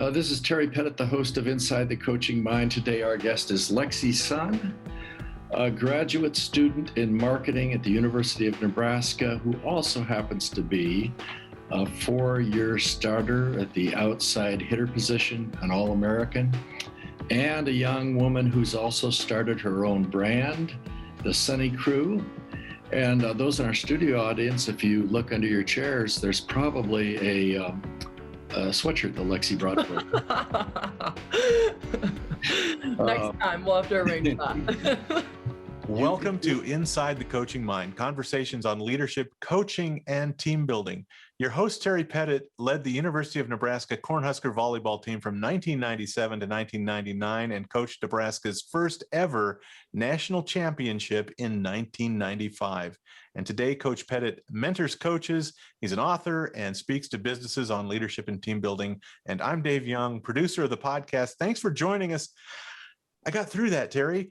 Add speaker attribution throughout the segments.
Speaker 1: This is Terry Pettit, the host of Inside the Coaching Mind. Today, our guest is Lexi Sun, a graduate student in marketing at the University of Nebraska, who also happens to be a four-year starter at the outside hitter position, an All-American, and a young woman who's also started her own brand, the Sunny Crew. And those in our studio audience, if you look under your chairs, there's probably a sweatshirt that Lexi brought for
Speaker 2: Next time, we'll have to arrange that.
Speaker 3: Welcome to Inside the Coaching Mind, conversations on leadership, coaching, and team building. Your host, Terry Pettit, led the University of Nebraska Husker volleyball team from 1997 to 1999 and coached Nebraska's first ever national championship in 1995. And today, Coach Pettit mentors coaches. He's an author and speaks to businesses on leadership and team building. And I'm Dave Young, producer of the podcast. Thanks for joining us. I got through that, Terry.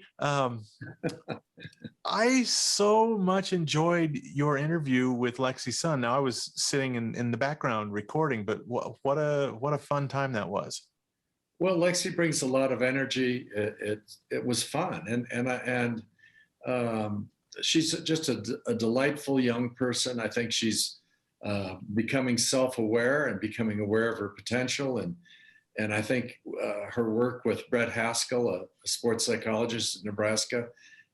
Speaker 3: I so much enjoyed your interview with Lexi Sun. Now, I was sitting in the background recording, but what a fun time that was.
Speaker 1: Well, Lexi brings a lot of energy. It was fun, and she's just a delightful young person. I think she's becoming self-aware and becoming aware of her potential, and I think her work with Brett Haskel, a sports psychologist in Nebraska,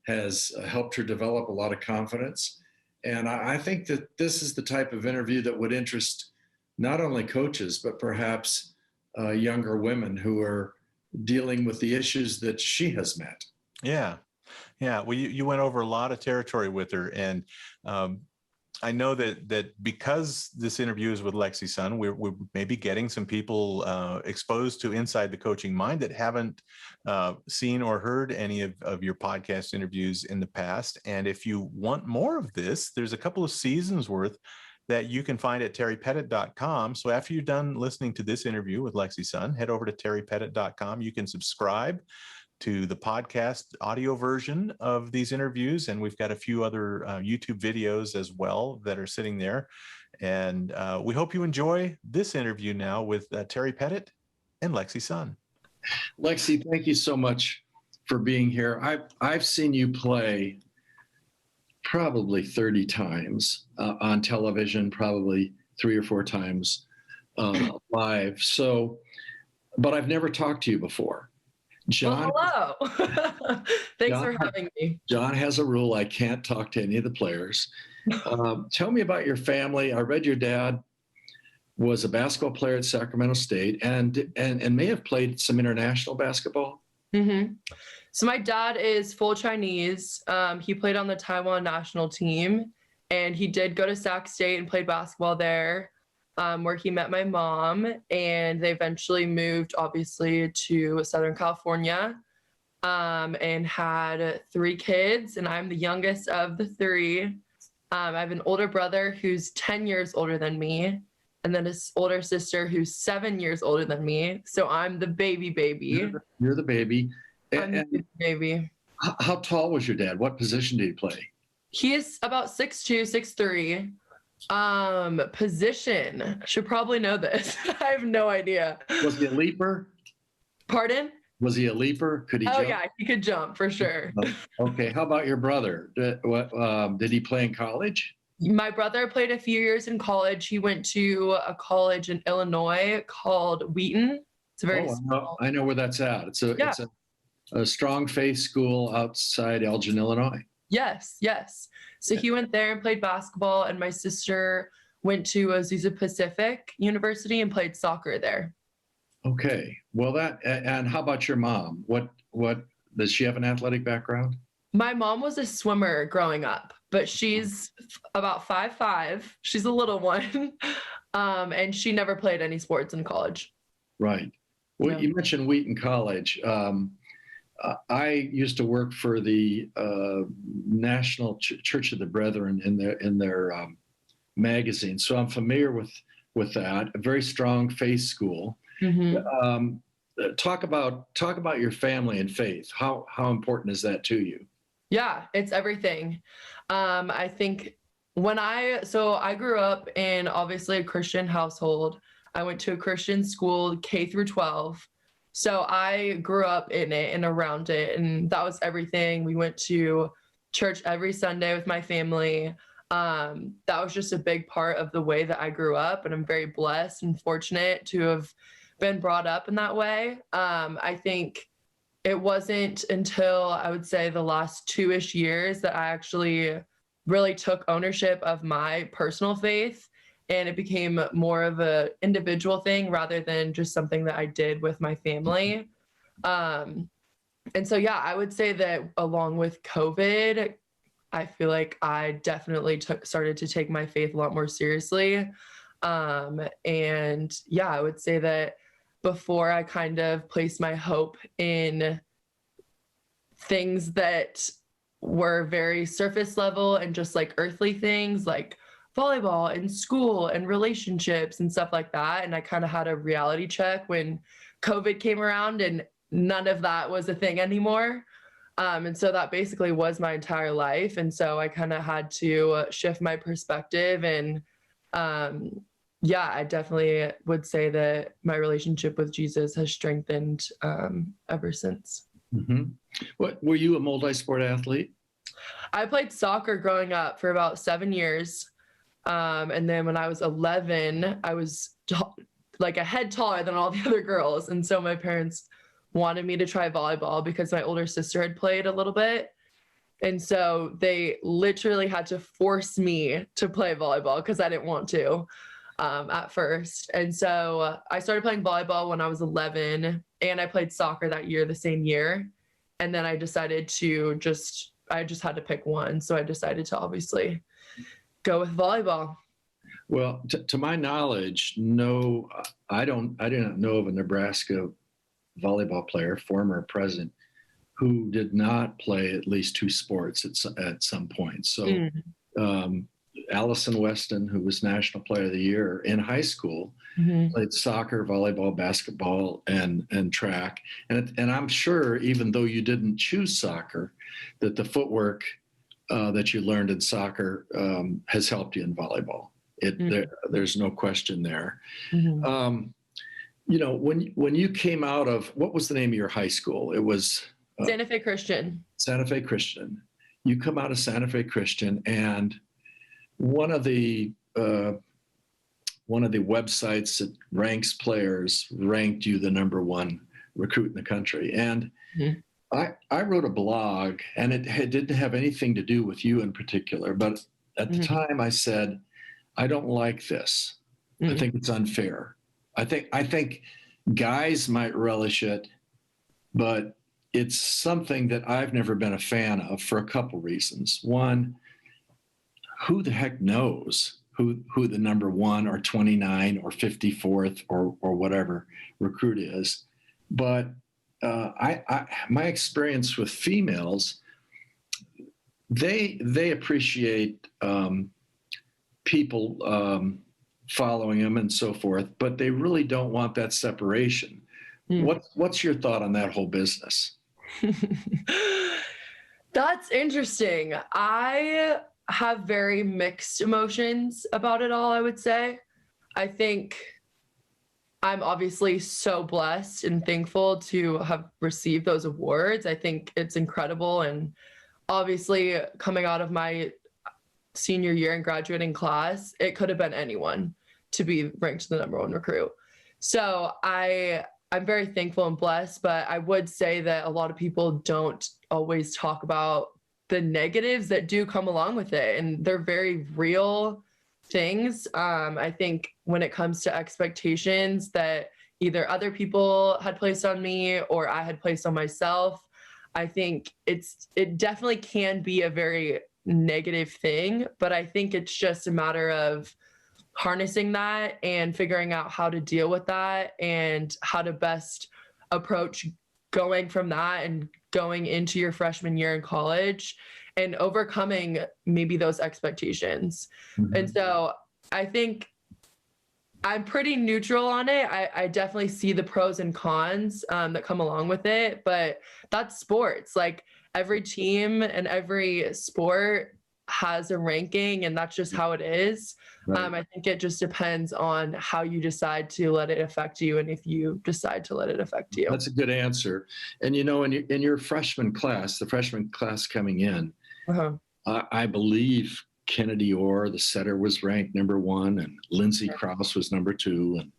Speaker 1: has helped her develop a lot of confidence. And I think that this is the type of interview that would interest not only coaches, but perhaps younger women who are dealing with the issues that she has met.
Speaker 3: Yeah. Well, you went over a lot of territory with her, and I know that because this interview is with Lexi Sun, we're maybe getting some people exposed to Inside the Coaching Mind that haven't seen or heard any of your podcast interviews in the past. And if you want more of this, there's a couple of seasons worth that you can find at terrypettit.com. So after you're done listening to this interview with Lexi Sun, head over to terrypettit.com. You can subscribe to the podcast audio version of these interviews. And we've got a few other YouTube videos as well that are sitting there. And we hope you enjoy this interview now with Terry Pettit and Lexi Sun.
Speaker 1: Lexi, thank you so much for being here. I've seen you play probably 30 times on television, probably 3 or 4 times live. But I've never talked to you before. John,
Speaker 2: well, hello. Thanks for having me.
Speaker 1: John has a rule: I can't talk to any of the players. Tell me about your family. I read your dad was a basketball player at Sacramento State and may have played some international basketball.
Speaker 2: Mm-hmm. So my dad is full Chinese. He played on the Taiwan national team, and he did go to Sac State and played basketball there. Where he met my mom, and they eventually moved, obviously, to Southern California, and had 3 kids, and I'm the youngest of the 3. I have an older brother who's 10 years older than me, and then his older sister who's 7 years older than me. So I'm the baby.
Speaker 1: You're the baby.
Speaker 2: I'm the baby.
Speaker 1: How tall was your dad? What position did he play?
Speaker 2: He is about 6'2", 6'3". Position. Should probably know this. I have no idea.
Speaker 1: Was he a leaper?
Speaker 2: Pardon?
Speaker 1: Was he a leaper? Could he jump?
Speaker 2: Oh, yeah, he could jump for sure.
Speaker 1: Okay. How about your brother? Did he play in college?
Speaker 2: My brother played a few years in college. He went to a college in Illinois called Wheaton. It's a very small.
Speaker 1: I know where that's at. It's a strong faith school outside Elgin, Illinois.
Speaker 2: Yes. So he went there and played basketball, and my sister went to Azusa Pacific University and played soccer there.
Speaker 1: Okay. Well, and how about your mom? What does she have an athletic background?
Speaker 2: My mom was a swimmer growing up, but she's about 5'5". She's a little one. And she never played any sports in college.
Speaker 1: Right. Well, You mentioned Wheaton College. I used to work for the National Church of the Brethren in their magazine, so I'm familiar with that. A very strong faith school. Mm-hmm. Talk about your family and faith. How important is that to you?
Speaker 2: Yeah, it's everything. I think I grew up in obviously a Christian household. I went to a Christian school, K through 12. So I grew up in it and around it, and that was everything. We went to church every Sunday with my family. That was just a big part of the way that I grew up, and I'm very blessed and fortunate to have been brought up in that way. I think it wasn't until I would say the last 2-ish years that I actually really took ownership of my personal faith, and it became more of a individual thing rather than just something that I did with my family. And so, yeah, I would say that along with COVID, I feel like I definitely started to take my faith a lot more seriously. And yeah, I would say that before I kind of placed my hope in things that were very surface level and just like earthly things like volleyball and school and relationships and stuff like that. And I kind of had a reality check when COVID came around and none of that was a thing anymore. And so that basically was my entire life. And so I kind of had to shift my perspective. And yeah, I definitely would say that my relationship with Jesus has strengthened ever since.
Speaker 1: Mm-hmm. What, were you a multi-sport athlete?
Speaker 2: I played soccer growing up for about 7 years. And then when I was 11, I was like a head taller than all the other girls. And so my parents wanted me to try volleyball because my older sister had played a little bit. And so they literally had to force me to play volleyball because I didn't want to at first. And so I started playing volleyball when I was 11, and I played soccer that year, the same year. And then I decided to I just had to pick one. So I decided to obviously go with volleyball.
Speaker 1: Well, to my knowledge, no, I do not know of a Nebraska volleyball player, former or present, who did not play at least 2 sports at some point. So Allison Weston, who was National Player of the Year in high school, played soccer, volleyball, basketball, and track. And I'm sure, even though you didn't choose soccer, that the footwork that you learned in soccer has helped you in volleyball. There's no question there. You know, when you came out of, what was the name of your high school? It was
Speaker 2: Santa Fe Christian.
Speaker 1: Santa Fe Christian. You come out of Santa Fe Christian, and one of the websites that ranks players ranked you the #1 recruit in the country. And I wrote a blog, and it didn't have anything to do with you in particular, but at the time I said, I don't like this. I think it's unfair. I think guys might relish it, but it's something that I've never been a fan of for a couple reasons. One, who the heck knows who the #1 or 29 or 54th or whatever recruit is? But my experience with females, they appreciate people following them and so forth, but they really don't want that separation. What's your thought on that whole business?
Speaker 2: That's interesting. I have very mixed emotions about it all, I would say. I think I'm obviously so blessed and thankful to have received those awards. I think it's incredible. And obviously, coming out of my senior year and graduating class, it could have been anyone to be ranked the #1 recruit. So I'm very thankful and blessed, but I would say that a lot of people don't always talk about the negatives that do come along with it. And they're very real things. I think when it comes to expectations that either other people had placed on me or I had placed on myself, I think it definitely can be a very negative thing, but I think it's just a matter of harnessing that and figuring out how to deal with that and how to best approach going from that and going into your freshman year in college and overcoming maybe those expectations. And so I think I'm pretty neutral on it. I definitely see the pros and cons that come along with it, but that's sports. Like every team and every sport has a ranking and that's just how it is.
Speaker 1: Right.
Speaker 2: I think it just depends on how you decide to let it affect you and if you decide to let it affect you.
Speaker 1: That's a good answer. And in your freshman class, the freshman class coming in,
Speaker 2: Uh-huh.
Speaker 1: I believe Kennedy Orr, the setter, was ranked number 1, and Lindsay Krause was number 2, and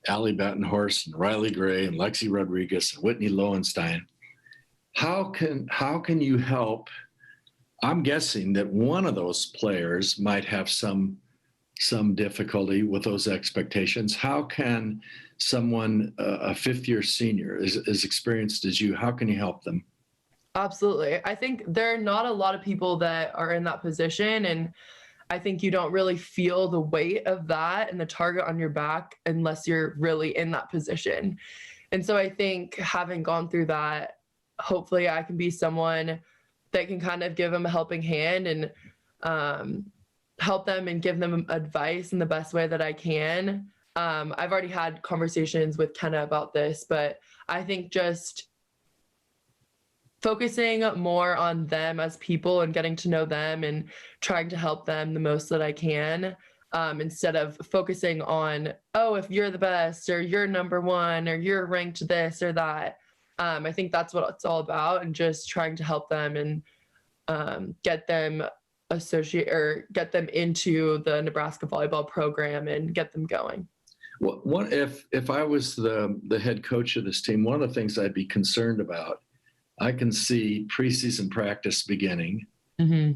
Speaker 1: Allie Battenhorst and Riley Gray and Lexi Rodriguez and Whitney Lowenstein. How can you help? I'm guessing that one of those players might have some difficulty with those expectations. How can someone, a fifth-year senior, as experienced as you, how can you help them?
Speaker 2: Absolutely. I think there are not a lot of people that are in that position, and I think you don't really feel the weight of that and the target on your back unless you're really in that position. And so I think having gone through that, hopefully I can be someone that can kind of give them a helping hand and help them and give them advice in the best way that I can. I've already had conversations with Kenna about this, but I think just focusing more on them as people and getting to know them and trying to help them the most that I can, instead of focusing on, oh, if you're the best or you're number 1 or you're ranked this or that. I think that's what it's all about, and just trying to help them and get them into the Nebraska volleyball program and get them going.
Speaker 1: Well, if I was the head coach of this team, one of the things I'd be concerned about, I can see preseason practice beginning,
Speaker 2: Mm-hmm.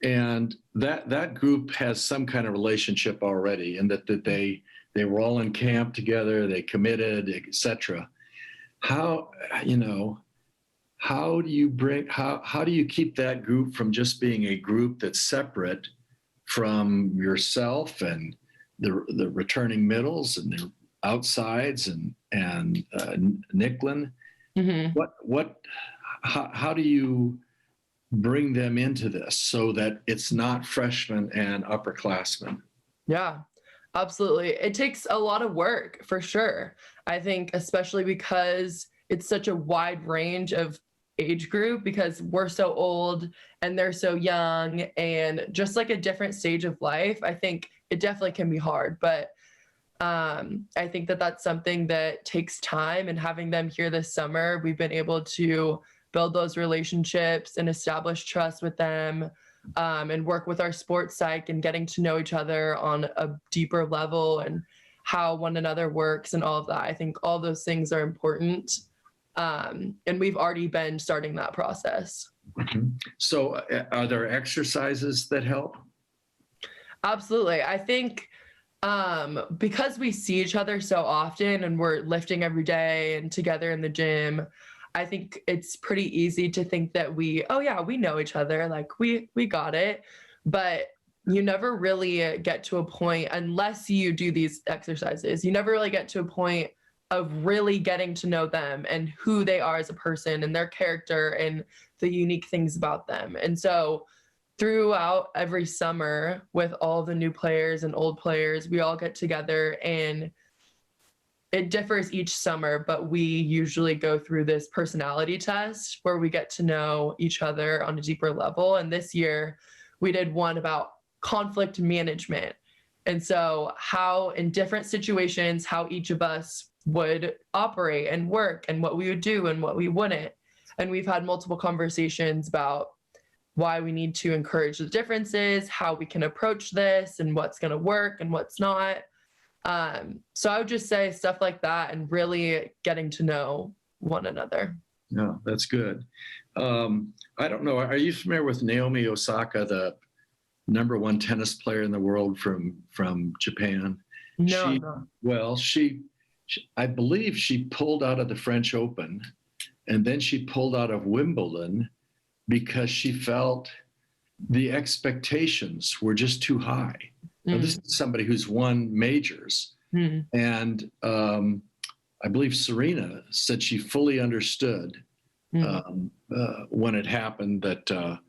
Speaker 1: and that group has some kind of relationship already, and that they were all in camp together, they committed, etc. How do you keep that group from just being a group that's separate from yourself and the returning middles and the outsides and Nicklin?
Speaker 2: Mm-hmm.
Speaker 1: How do you bring them into this so that it's not freshmen and upperclassmen?
Speaker 2: Yeah, absolutely. It takes a lot of work for sure. I think especially because it's such a wide range of age group, because we're so old and they're so young and just like a different stage of life. I think it definitely can be hard, but I think that that's something that takes time, and having them here this summer, we've been able to build those relationships and establish trust with them, and work with our sports psych and getting to know each other on a deeper level and how one another works and all of that. I think all those things are important. And we've already been starting that process.
Speaker 1: Mm-hmm. So are there exercises that help?
Speaker 2: Absolutely. I think because we see each other so often and we're lifting every day and together in the gym, I think it's pretty easy to think that we know each other, like we got it. But you never really get to a point, unless you do these exercises, you never really get to a point of really getting to know them and who they are as a person and their character and the unique things about them. And so throughout every summer with all the new players and old players, we all get together, and it differs each summer, but we usually go through this personality test where we get to know each other on a deeper level. And this year we did one about conflict management. And so how in different situations, how each of us would operate and work and what we would do and what we wouldn't. And we've had multiple conversations about why we need to encourage the differences, how we can approach this and what's going to work and what's not. So I would just say stuff like that and really getting to know one another.
Speaker 1: No, that's good. I don't know. Are you familiar with Naomi Osaka, the #1 tennis player in the world from Japan?
Speaker 2: No.
Speaker 1: Well, I believe she pulled out of the French Open, and then she pulled out of Wimbledon because she felt the expectations were just too high. Now, this is somebody who's won majors. And I believe Serena said she fully understood when it happened that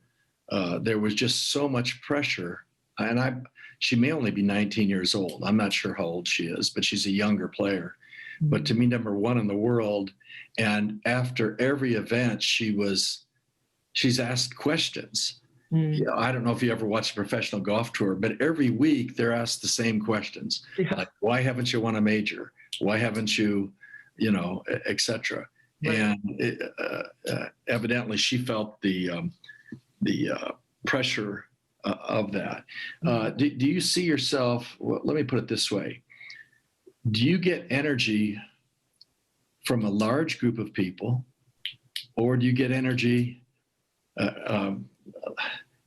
Speaker 1: there was just so much pressure. And she may only be 19 years old. I'm not sure how old she is, but she's a younger player. But to me, #1 in the world. And after every event, she's asked questions. Yeah, I don't know if you ever watched a professional golf tour, but every week they're asked the same questions.
Speaker 2: Yeah.
Speaker 1: Like, why haven't you won a major? Why haven't you, et cetera.
Speaker 2: Right.
Speaker 1: And evidently she felt the pressure of that. Do you see yourself, well, let me put it this way. Do you get energy from a large group of people, or do you get energy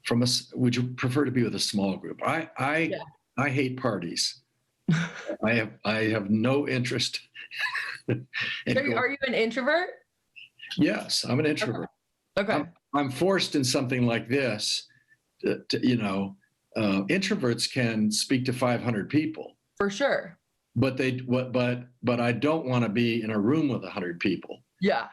Speaker 1: from would you prefer to be with a small group? I hate parties. I have no interest.
Speaker 2: Are you an introvert?
Speaker 1: Yes, I'm an introvert.
Speaker 2: Okay.
Speaker 1: I'm forced in something like this introverts can speak to 500 people.
Speaker 2: For sure.
Speaker 1: But I don't want to be in a room with 100 people.
Speaker 2: Yeah.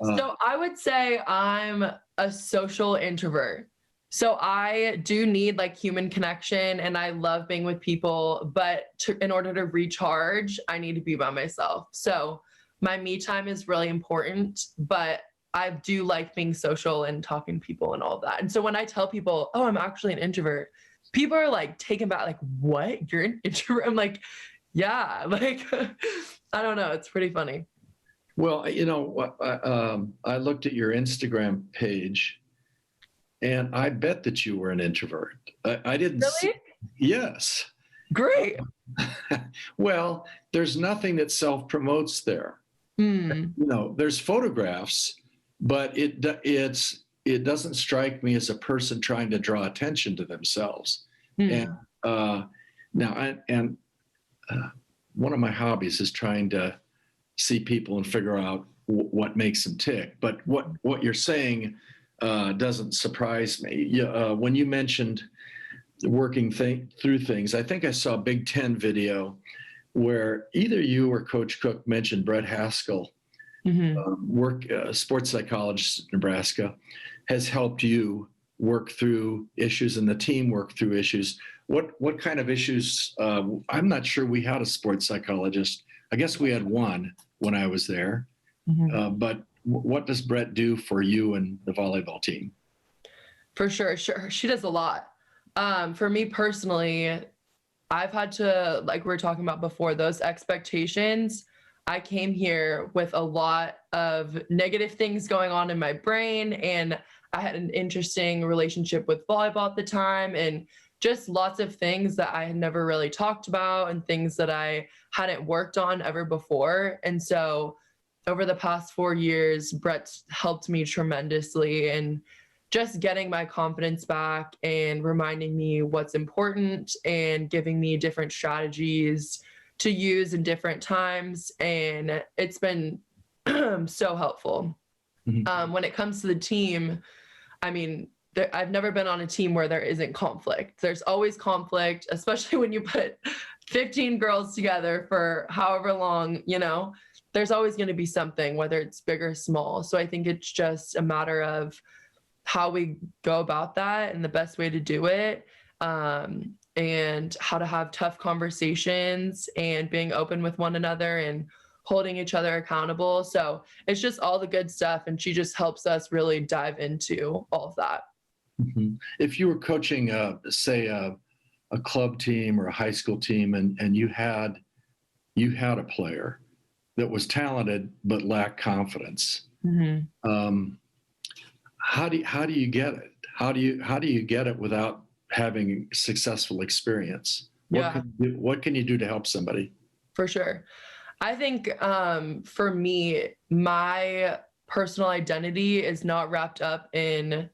Speaker 2: So I would say I'm a social introvert. So I do need like human connection, and I love being with people, but in order to recharge, I need to be by myself. So my me time is really important, but I do like being social and talking to people and all of that. And so when I tell people, oh, I'm actually an introvert, people are like taken back, like, what? You're an introvert? I'm like, yeah, like, I don't know. It's pretty funny.
Speaker 1: Well, I looked at your Instagram page, and I bet that you were an introvert. I didn't.
Speaker 2: Really?
Speaker 1: Yes.
Speaker 2: Great.
Speaker 1: Well, there's nothing that self-promotes there. There's photographs, but it doesn't strike me as a person trying to draw attention to themselves. And one of my hobbies is trying to see people and figure out what makes them tick. But what you're saying doesn't surprise me. When you mentioned working through things, I think I saw a Big Ten video where either you or Coach Cook mentioned Brett Haskel, sports psychologist at Nebraska, has helped you work through issues and the team work through issues. What kind of issues? I'm not sure we had a sports psychologist. I guess we had one when I was there. But what does Brett do for you and the volleyball team?
Speaker 2: For sure. She does a lot. For me personally, I've had to, like we were talking about before, those expectations. I came here with a lot of negative things going on in my brain, and I had an interesting relationship with volleyball at the time, and just lots of things that I had never really talked about and things that I hadn't worked on ever before. And so over the past 4 years, Brett's helped me tremendously in just getting my confidence back and reminding me what's important and giving me different strategies to use in different times. And it's been so helpful. When it comes to the team, I mean, I've never been on a team where there isn't conflict. There's always conflict, especially when you put 15 girls together for however long, there's always going to be something, whether it's big or small. So I think it's just a matter of how we go about that and the best way to do it, and how to have tough conversations and being open with one another and holding each other accountable. So it's just all the good stuff. And she just helps us really dive into all of that.
Speaker 1: If you were coaching, say, a club team or a high school team, and you had a player that was talented but lacked confidence, how do you get it? How do you get it without having successful experience? What can you do to help somebody? For
Speaker 2: sure. I think for me, my personal identity is not wrapped up in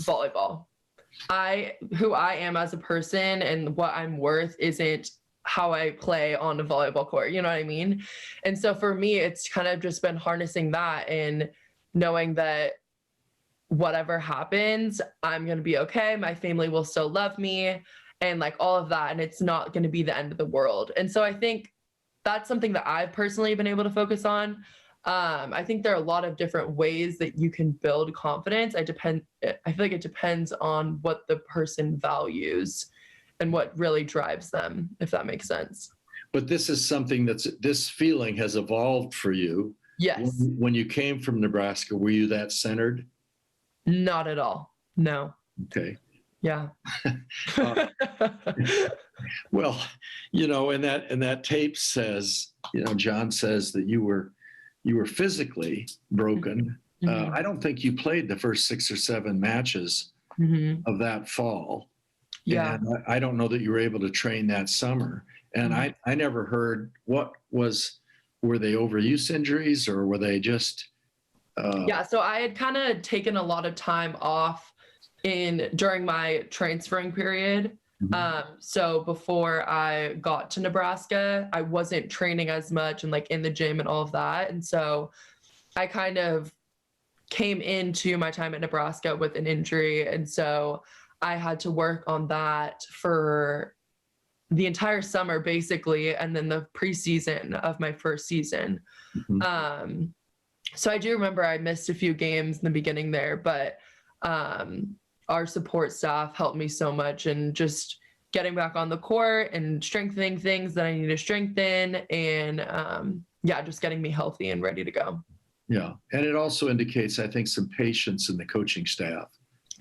Speaker 2: volleyball. Who I am as a person and what I'm worth isn't how I play on a volleyball court. You know what I mean? And so for me, it's kind of just been harnessing that and knowing that whatever happens, I'm going to be okay. My family will still love me and like all of that. And it's not going to be the end of the world. And so I think that's something that I've personally been able to focus on. I think there are a lot of different ways that you can build confidence. I feel like it depends on what the person values and what really drives them, if that makes sense.
Speaker 1: But this is something this feeling has evolved for you.
Speaker 2: Yes.
Speaker 1: When you came from Nebraska, were you that centered?
Speaker 2: Not at all. No.
Speaker 1: Okay.
Speaker 2: Yeah.
Speaker 1: Uh, well, and that tape says, John says that you were physically broken.
Speaker 2: Mhm.
Speaker 1: I don't think you played the first 6 or 7 matches
Speaker 2: Mhm.
Speaker 1: of that fall.
Speaker 2: Yeah.
Speaker 1: And I don't know that you were able to train that summer. And
Speaker 2: Mhm.
Speaker 1: I never heard were they overuse injuries, or were they just?
Speaker 2: Yeah. So I had kind of taken a lot of time off during my transferring period. So before I got to Nebraska, I wasn't training as much and like in the gym and all of that. And so I kind of came into my time at Nebraska with an injury. And so I had to work on that for the entire summer, basically, and then the preseason of my first season.
Speaker 1: Mhm.
Speaker 2: So I do remember I missed a few games in the beginning there, but our support staff helped me so much in just getting back on the court and strengthening things that I need to strengthen, and just getting me healthy and ready to go.
Speaker 1: Yeah. And it also indicates, I think, some patience in the coaching staff.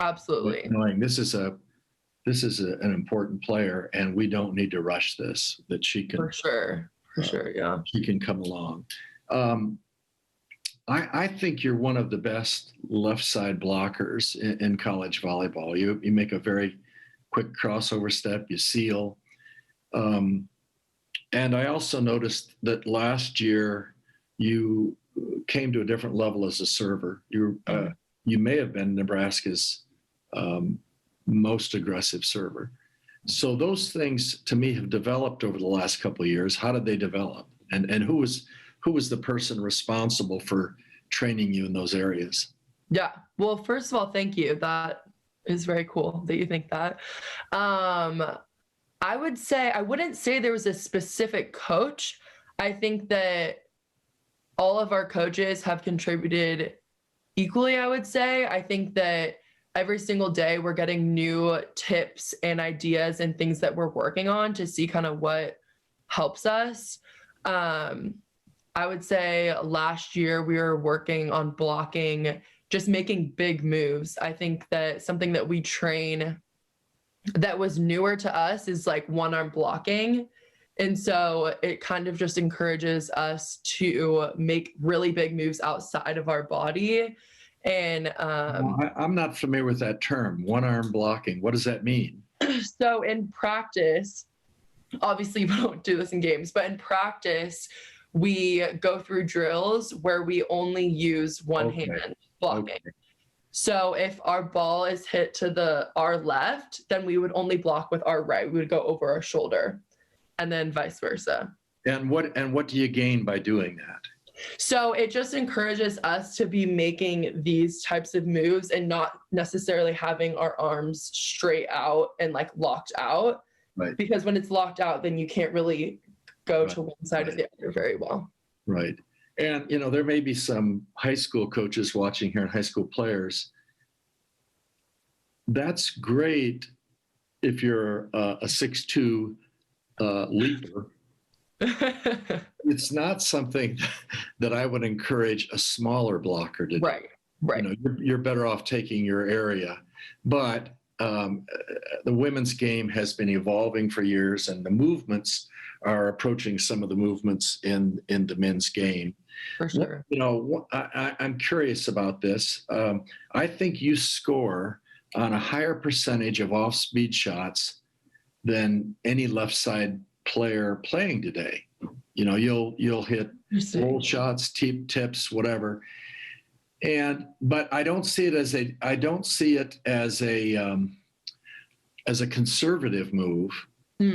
Speaker 2: Absolutely.
Speaker 1: Knowing this is an important player, and we don't need to rush this, that she can.
Speaker 2: For sure. Yeah.
Speaker 1: She can come along. I think you're one of the best left side blockers in college volleyball. You make a very quick crossover step, you seal. And I also noticed that last year you came to a different level as a server. You may have been Nebraska's most aggressive server. So those things to me have developed over the last couple of years. How did they develop? And who was the person responsible for training you in those areas?
Speaker 2: Yeah. Well, first of all, thank you. That is very cool that you think that. I wouldn't say there was a specific coach. I think that all of our coaches have contributed equally, I would say. I think that every single day we're getting new tips and ideas and things that we're working on to see kind of what helps us. I would say last year we were working on blocking, just making big moves. I think that something that we train that was newer to us is like one-arm blocking. And so it kind of just encourages us to make really big moves outside of our body. And
Speaker 1: I'm not familiar with that term, one-arm blocking. What does that mean?
Speaker 2: So in practice, obviously we don't do this in games, but in practice, we go through drills where we only use one hand blocking. Okay. So if our ball is hit to our left, then we would only block with our right. We would go over our shoulder, and then vice versa.
Speaker 1: And what do you gain by doing that?
Speaker 2: So it just encourages us to be making these types of moves and not necessarily having our arms straight out and like locked out.
Speaker 1: Right.
Speaker 2: Because when it's locked out, then you can't really go to one side or the other very well.
Speaker 1: Right. And, there may be some high school coaches watching here and high school players. That's great if you're a 6'2" leaper. It's not something that I would encourage a smaller blocker to do.
Speaker 2: Right.
Speaker 1: You're better off taking your area. But the women's game has been evolving for years, and the movements are approaching some of the movements in the men's game.
Speaker 2: For sure.
Speaker 1: I'm curious about this. I think you score on a higher percentage of off-speed shots than any left side player playing today. You'll hit roll shots, tips, whatever. But I don't see it as a conservative move.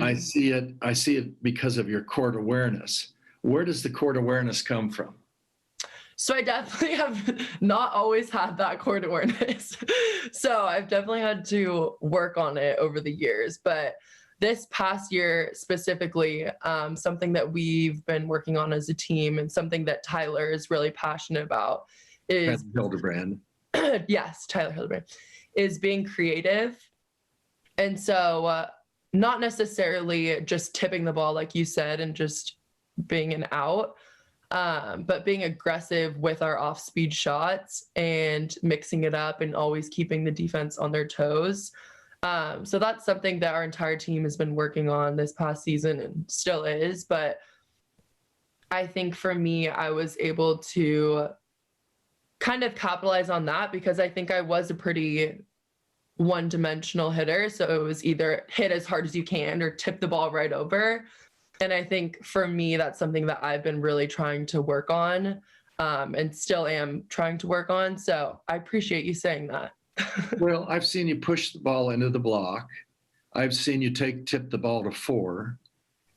Speaker 1: I see it because of your court awareness. Where does the court awareness come from?
Speaker 2: So I definitely have not always had that court awareness. So I've definitely had to work on it over the years. But this past year specifically, something that we've been working on as a team and something that Tyler is really passionate about is
Speaker 1: Hildebrand.
Speaker 2: Yes, Tyler Hildebrand, is being creative. And so not necessarily just tipping the ball, like you said, and just being an out. but being aggressive with our off-speed shots and mixing it up and always keeping the defense on their toes. So that's something that our entire team has been working on this past season and still is. But I think for me, I was able to kind of capitalize on that because I think I was a pretty one-dimensional hitter. So it was either hit as hard as you can or tip the ball right over. And I think for me, that's something that I've been really trying to work on, and still am trying to work on. So I appreciate you saying that.
Speaker 1: Well, I've seen you push the ball into the block. I've seen you tip the ball to 4.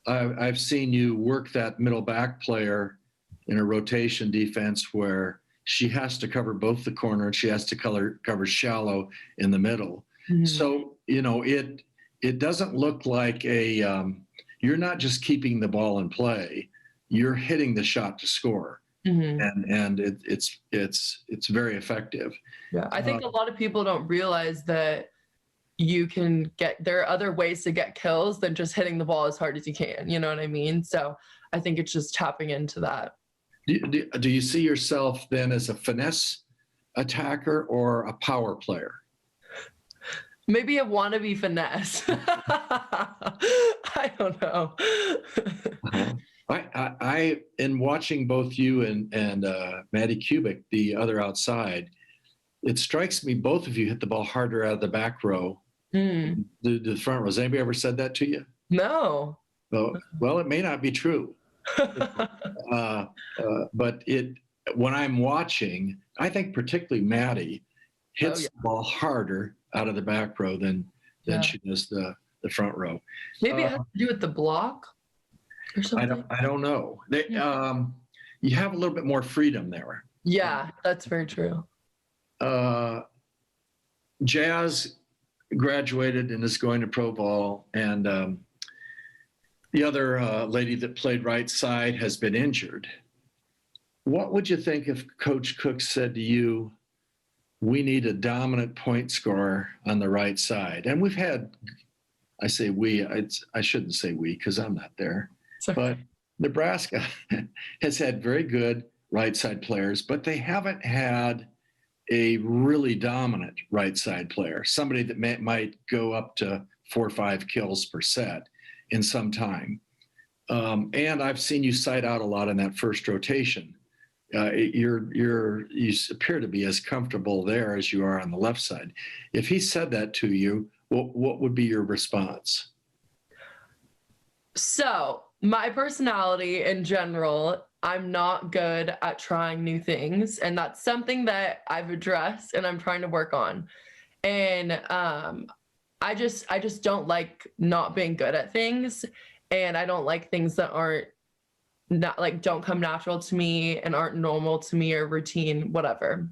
Speaker 1: I've seen you work that middle back player in a rotation defense where she has to cover both the corner and she has to cover shallow in the middle.
Speaker 2: Mm-hmm.
Speaker 1: So, it doesn't look like you're not just keeping the ball in play, you're hitting the shot to score. Mm-hmm. And it's very effective.
Speaker 2: Yeah, I think a lot of people don't realize that there are other ways to get kills than just hitting the ball as hard as you can. You know what I mean? So I think it's just tapping into that.
Speaker 1: Do you see yourself then as a finesse attacker or a power player?
Speaker 2: Maybe a wannabe finesse. I don't know.
Speaker 1: I in watching both you and Maddie Kubik, the other outside, it strikes me both of you hit the ball harder out of the back row than the front row. Has anybody ever said that to you?
Speaker 2: No.
Speaker 1: Well, it may not be true. But when I'm watching, I think particularly Maddie hits the ball harder out of the back row than she does the front row.
Speaker 2: Maybe it has to do with the block or something.
Speaker 1: I don't know. You have a little bit more freedom there.
Speaker 2: Yeah, that's very true.
Speaker 1: Jazz graduated and is going to pro ball, and the other lady that played right side has been injured. What would you think if Coach Cook said to you, we need a dominant point scorer on the right side? And we've had, I say we, I shouldn't say we because I'm not there, but Nebraska has had very good right side players, but they haven't had a really dominant right side player, somebody that might go up to 4 or 5 kills per set in some time. And I've seen you side out a lot in that first rotation. You appear to be as comfortable there as you are on the left side. If he said that to you, what would be your response?
Speaker 2: So my personality in general, I'm not good at trying new things. And that's something that I've addressed and I'm trying to work on. And I just don't like not being good at things. And I don't like things that don't come natural to me and aren't normal to me or routine, whatever.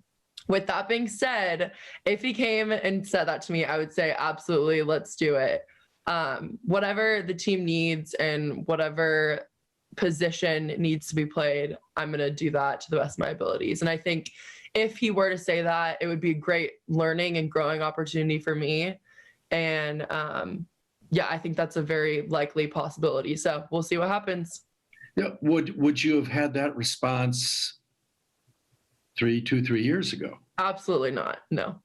Speaker 2: With that being said, if he came and said that to me, I would say, absolutely, let's do it. Whatever the team needs and whatever position needs to be played, I'm going to do that to the best of my abilities. And I think if he were to say that, it would be a great learning and growing opportunity for me. And I think that's a very likely possibility. So we'll see what happens.
Speaker 1: Yeah, would you have had that response 3 years ago?
Speaker 2: Absolutely not. No.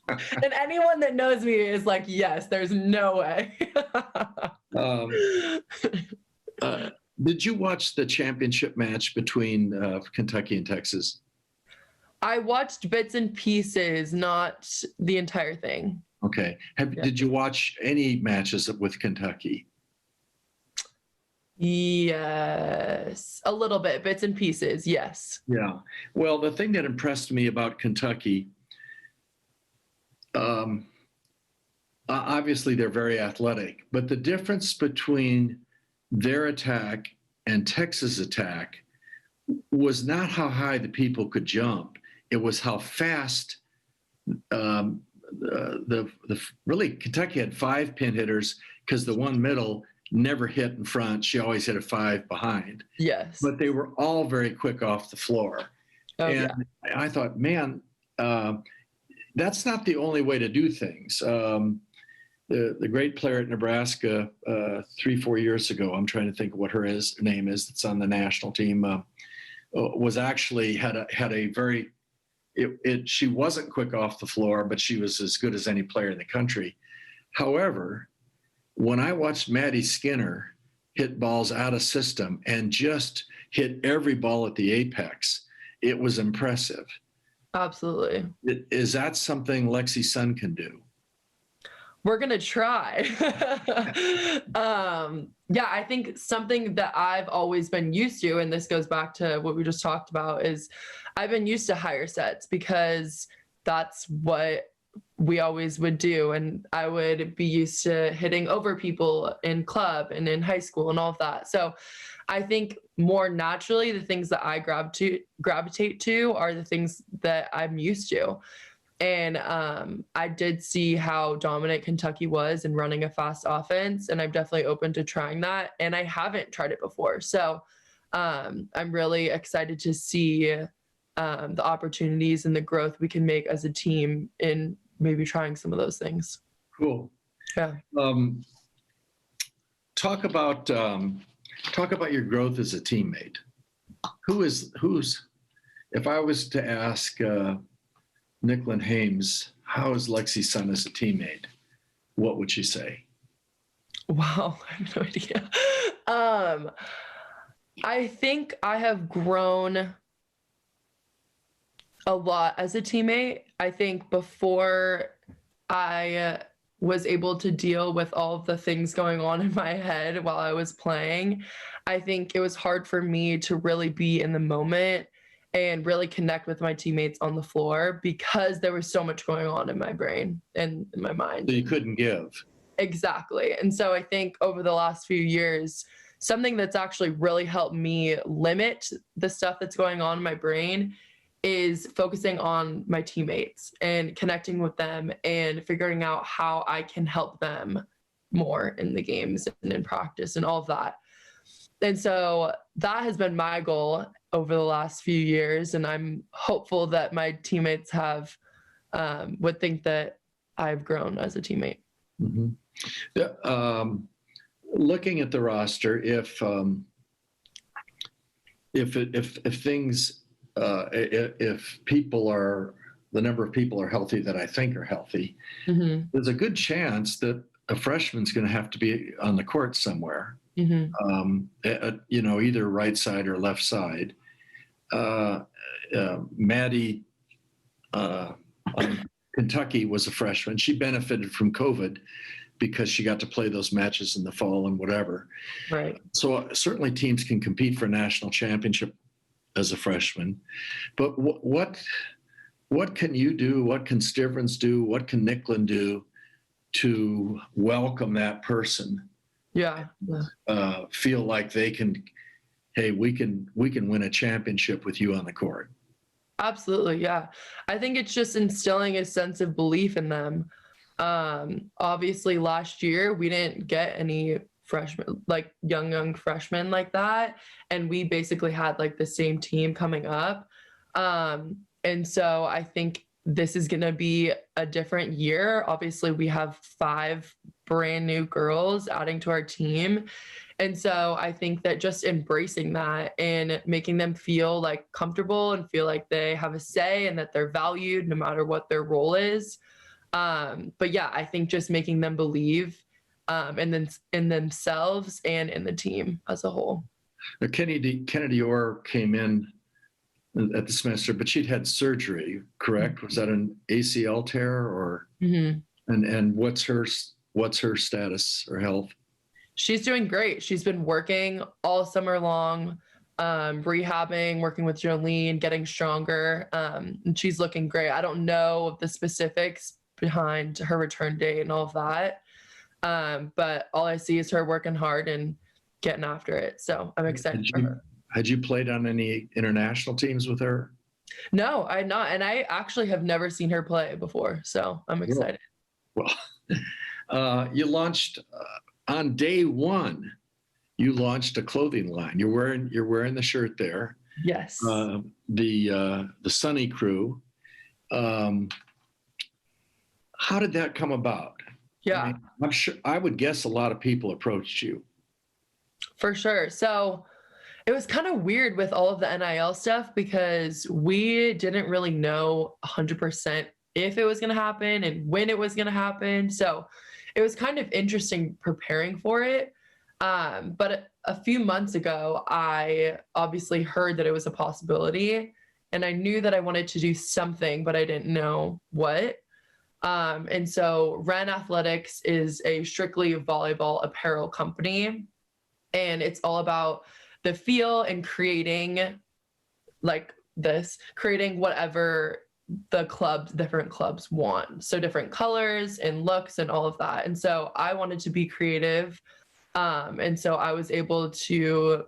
Speaker 2: And anyone that knows me is like, yes, there's no way.
Speaker 1: Did you watch the championship match between Kentucky and Texas?
Speaker 2: I watched bits and pieces, not the entire thing.
Speaker 1: Okay. Did you watch any matches with Kentucky?
Speaker 2: Yes, a little bit, bits and pieces, yes.
Speaker 1: Yeah. Well, the thing that impressed me about Kentucky, obviously they're very athletic, but the difference between their attack and Texas' attack was not how high the people could jump. It was how fast really Kentucky had 5 pin hitters because the one middle never hit in front. She always hit a 5 behind.
Speaker 2: Yes.
Speaker 1: But they were all very quick off the floor.
Speaker 2: Oh,
Speaker 1: and I thought, man, that's not the only way to do things. The great player at Nebraska 3-4 years ago, I'm trying to think of what her name is, that's on the national team. was actually had a very she wasn't quick off the floor, but she was as good as any player in the country. However, when I watched Maddie Skinner hit balls out of system and just hit every ball at the apex, it was impressive.
Speaker 2: Absolutely.
Speaker 1: Is that something Lexi Sun can do?
Speaker 2: We're going to try. Yeah, I think something that I've always been used to, and this goes back to what we just talked about, is I've been used to higher sets because that's what we always would do. And I would be used to hitting over people in club and in high school and all of that. So I think more naturally, the things that I gravitate to are the things that I'm used to. And I did see how dominant Kentucky was in running a fast offense, and I'm definitely open to trying that. And I haven't tried it before. So I'm really excited to see the opportunities and the growth we can make as a team in maybe trying some of those things.
Speaker 1: Cool.
Speaker 2: Yeah.
Speaker 1: Talk about your growth as a teammate. If I was to ask Nicklin Hames, how is Lexi Sun as a teammate? What would she say?
Speaker 2: Wow, I have no idea. I think I have grown a lot as a teammate. I think before I was able to deal with all of the things going on in my head while I was playing, I think it was hard for me to really be in the moment and really connect with my teammates on the floor because there was so much going on in my brain and in my mind.
Speaker 1: So you couldn't give.
Speaker 2: Exactly. And so I think over the last few years, something that's actually really helped me limit the stuff that's going on in my brain is focusing on my teammates and connecting with them and figuring out how I can help them more in the games and in practice and all of that. And so that has been my goal over the last few years. And I'm hopeful that my teammates would think that I've grown as a teammate.
Speaker 1: Mm-hmm. Looking at the roster, if the number of people are healthy that I think are healthy,
Speaker 2: Mm-hmm.
Speaker 1: there's a good chance that a freshman's going to have to be on the court somewhere.
Speaker 2: Mm-hmm.
Speaker 1: Either right side or left side. Maddie on Kentucky was a freshman. She benefited from COVID because she got to play those matches in the fall and whatever.
Speaker 2: Right.
Speaker 1: So certainly teams can compete for a national championship as a freshman. But what can you do? What can Stivrins do? What can Nicklin do to welcome that person?
Speaker 2: Yeah.
Speaker 1: Feel like they can, hey, we can win a championship with you on the court.
Speaker 2: Absolutely. Yeah. I think it's just instilling a sense of belief in them. Obviously last year we didn't get any freshmen, like young freshmen like that. And we basically had like the same team coming up. And so I think this is going to be a different year. Obviously we have 5 brand new girls adding to our team. And so I think that just embracing that and making them feel like comfortable and feel like they have a say and that they're valued no matter what their role is. But yeah, I think just making them believe in themselves and in the team as a whole.
Speaker 1: Now, Kennedy Orr came in at the semester, but she'd had surgery, correct? Mm-hmm. Was that an ACL tear or? Mm-hmm. And what's her status or health?
Speaker 2: She's doing great. She's been working all summer long, rehabbing, working with Jolene, getting stronger. And she's looking great. I don't know the specifics behind her return date and all of that. But all I see is her working hard and getting after it. So I'm excited for her.
Speaker 1: Had you played on any international teams with her?
Speaker 2: No, I had not. And I actually have never seen her play before. So I'm excited.
Speaker 1: Well, you launched on day one, you launched a clothing line. You're wearing the shirt there.
Speaker 2: Yes.
Speaker 1: The Sunny Crew. How did that come about?
Speaker 2: Yeah.
Speaker 1: I mean, I'm sure, I would guess a lot of people approached you.
Speaker 2: For sure. So It was kind of weird with all of the NIL stuff because we didn't really know 100% if it was going to happen and when it was going to happen. So it was kind of interesting preparing for it. But a few months ago, I obviously heard that it was a possibility, and I knew that I wanted to do something, but I didn't know what. And so Ren Athletics is a strictly volleyball apparel company, and it's all about the feel and creating creating whatever different clubs want. So different colors and looks and all of that. And so I wanted to be creative. And so I was able to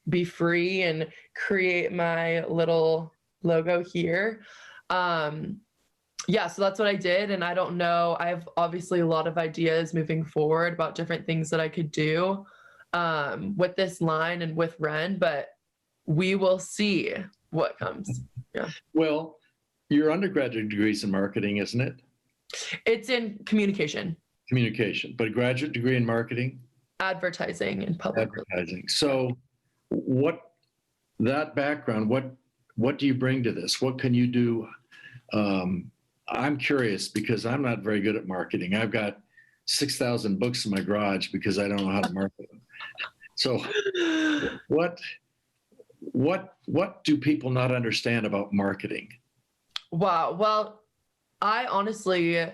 Speaker 2: be free and create my little logo here. Yeah, so that's what I did. And I don't know, I have obviously a lot of ideas moving forward about different things that I could do with this line and with Ren, but we will see what comes. Yeah.
Speaker 1: Well, your undergraduate degree is in marketing, isn't it?
Speaker 2: It's in communication.
Speaker 1: Communication, but a graduate degree in marketing?
Speaker 2: Advertising and public
Speaker 1: advertising. So that background, what do you bring to this? What can you do? I'm curious because I'm not very good at marketing. I've got 6,000 books in my garage because I don't know how to market them. So what do people not understand about marketing?
Speaker 2: Wow. Well, I honestly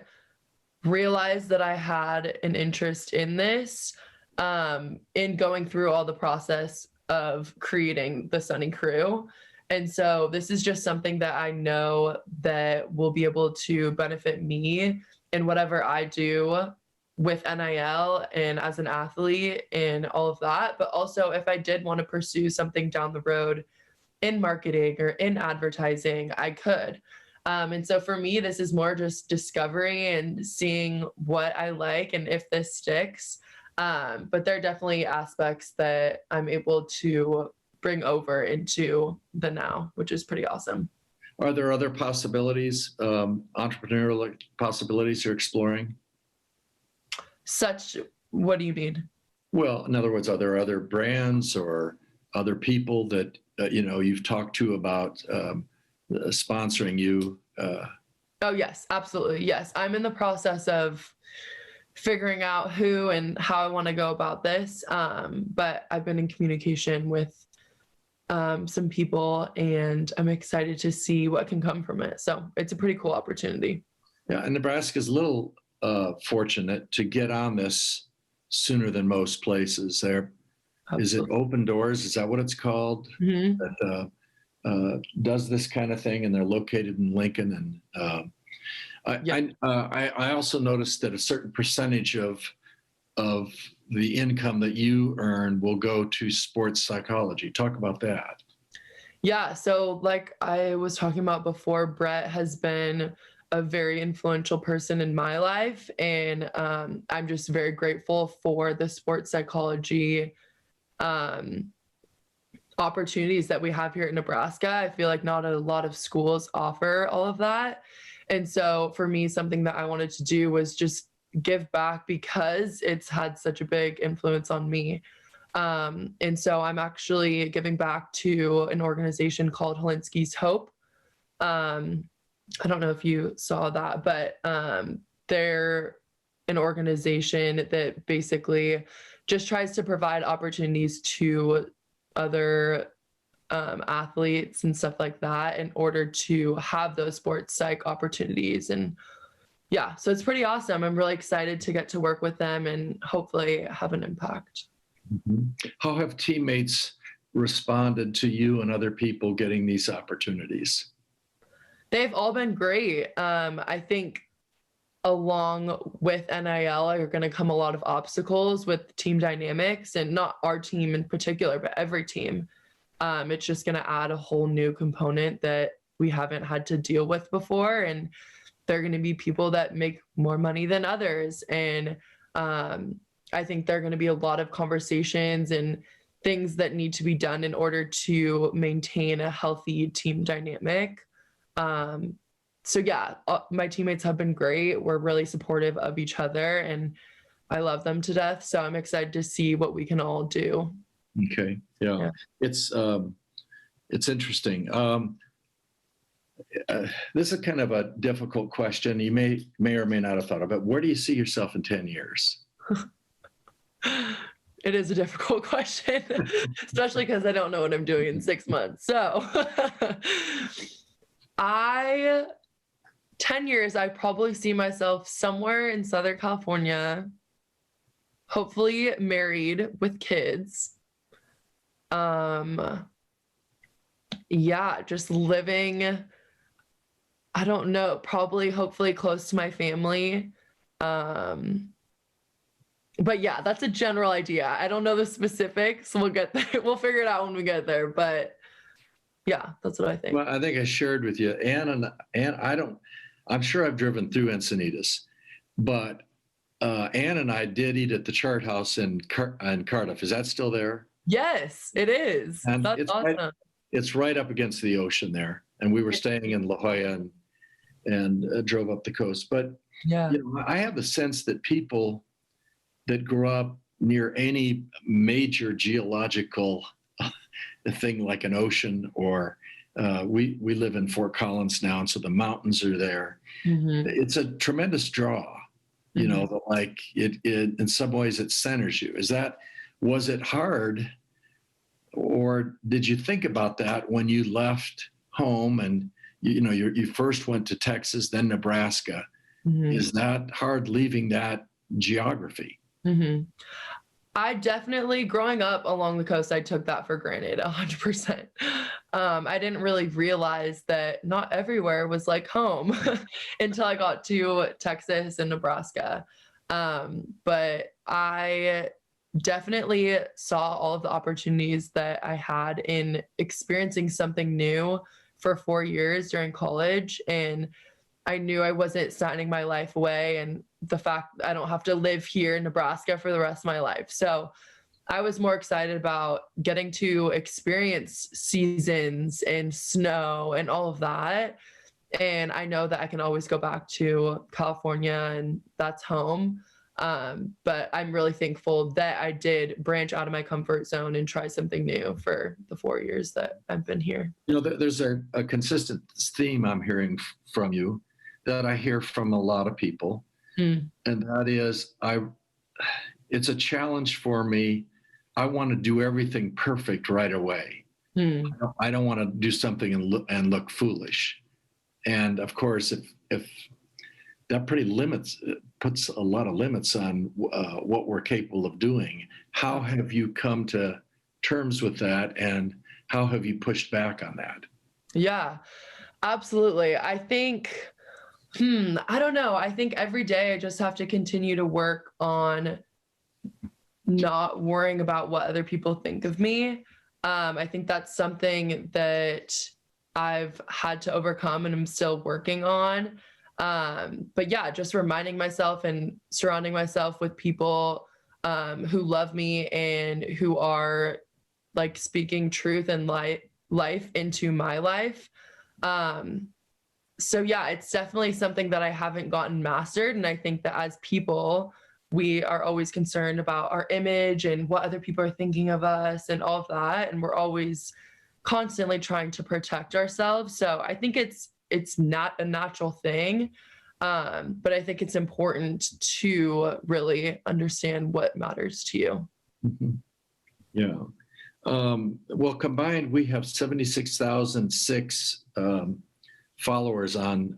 Speaker 2: realized that I had an interest in this in going through all the process of creating the Sunny Crew. And so this is just something that I know that will be able to benefit me in whatever I do with NIL and as an athlete and all of that. But also if I did want to pursue something down the road in marketing or in advertising, I could. And so for me, this is more just discovery and seeing what I like and if this sticks. But there are definitely aspects that I'm able to bring over into the now, which is pretty awesome.
Speaker 1: Are there other possibilities, entrepreneurial possibilities you're exploring?
Speaker 2: What do you mean?
Speaker 1: Well, in other words, are there other brands or other people that you've talked to about sponsoring you?
Speaker 2: Oh, yes, absolutely. Yes. I'm in the process of figuring out who and how I want to go about this. But I've been in communication with some people, and I'm excited to see what can come from it. So it's a pretty cool opportunity.
Speaker 1: Yeah, and Nebraska's a little fortunate to get on this sooner than most places. There is it Open Doors? Is that what it's called?
Speaker 2: Mm-hmm.
Speaker 1: That does this kind of thing, and they're located in Lincoln. And I also noticed that a certain percentage of the income that you earn will go to sports psychology. Talk about that.
Speaker 2: Yeah. So like I was talking about before, Brett has been a very influential person in my life. And I'm just very grateful for the sports psychology opportunities that we have here in Nebraska. I feel like not a lot of schools offer all of that. And so for me, something that I wanted to do was just give back because it's had such a big influence on me. And so I'm actually giving back to an organization called Helinski's Hope. I don't know if you saw that, but they're an organization that basically just tries to provide opportunities to other athletes and stuff like that in order to have those sports psych opportunities. And yeah, so it's pretty awesome. I'm really excited to get to work with them and hopefully have an impact.
Speaker 1: Mm-hmm. How have teammates responded to you and other people getting these opportunities?
Speaker 2: They've all been great. I think along with NIL are going to come a lot of obstacles with team dynamics, and not our team in particular, but every team. It's just going to add a whole new component that we haven't had to deal with before. And there are going to be people that make more money than others. And I think there are going to be a lot of conversations and things that need to be done in order to maintain a healthy team dynamic. So yeah, my teammates have been great. We're really supportive of each other and I love them to death. So I'm excited to see what we can all do.
Speaker 1: Okay. Yeah.
Speaker 2: Yeah.
Speaker 1: It's interesting. This is kind of a difficult question. You may or may not have thought of it. Where do you see yourself in 10 years?
Speaker 2: It is a difficult question, especially because I don't know what I'm doing in 6 months. So 10 years, I probably see myself somewhere in Southern California, hopefully married with kids. Yeah, just living, I don't know, probably hopefully close to my family. But yeah, that's a general idea. I don't know the specifics. We'll get there. We'll figure it out when we get there. But yeah, that's what I think.
Speaker 1: Well, I think I shared with you, Ann, I'm sure I've driven through Encinitas, but Ann and I did eat at the Chart House in Cardiff. Is that still there?
Speaker 2: Yes, it is.
Speaker 1: And
Speaker 2: That's awesome.
Speaker 1: It's right up against the ocean there. And we were staying in La Jolla and drove up the coast. But
Speaker 2: Yeah.
Speaker 1: I have the sense that people that grew up near any major geological thing like an ocean, or we live in Fort Collins now, and so the mountains are there.
Speaker 2: Mm-hmm.
Speaker 1: It's a tremendous draw, but like it in some ways it centers you. Was it hard, or did you think about that when you left home and you first went to Texas, then Nebraska?
Speaker 2: Mm-hmm.
Speaker 1: Is that hard leaving that geography?
Speaker 2: Mm-hmm. I definitely, growing up along the coast, I took that for granted 100%. I didn't really realize that not everywhere was like home until I got to Texas and Nebraska. But I definitely saw all of the opportunities that I had in experiencing something new for 4 years during college. And I knew I wasn't signing my life away, and the fact that I don't have to live here in Nebraska for the rest of my life. So I was more excited about getting to experience seasons and snow and all of that. And I know that I can always go back to California, and that's home. But I'm really thankful that I did branch out of my comfort zone and try something new for the 4 years that I've been here.
Speaker 1: There's a consistent theme I'm hearing from you that I hear from a lot of people. And that is, it's a challenge for me. I want to do everything perfect right away. I don't want to do something and look foolish. And of course, if that puts a lot of limits on what we're capable of doing. How have you come to terms with that, and how have you pushed back on that?
Speaker 2: Yeah, absolutely. I think, I don't know. I think every day I just have to continue to work on not worrying about what other people think of me. I think that's something that I've had to overcome and I'm still working on. But yeah, just reminding myself and surrounding myself with people who love me and who are like speaking truth and life into my life. So yeah, it's definitely something that I haven't gotten mastered. And I think that as people, we are always concerned about our image and what other people are thinking of us and all of that. And we're always constantly trying to protect ourselves. So I think it's not a natural thing. But I think it's important to really understand what matters to you.
Speaker 1: Mm-hmm. Yeah. Well, combined, we have 76,006 followers on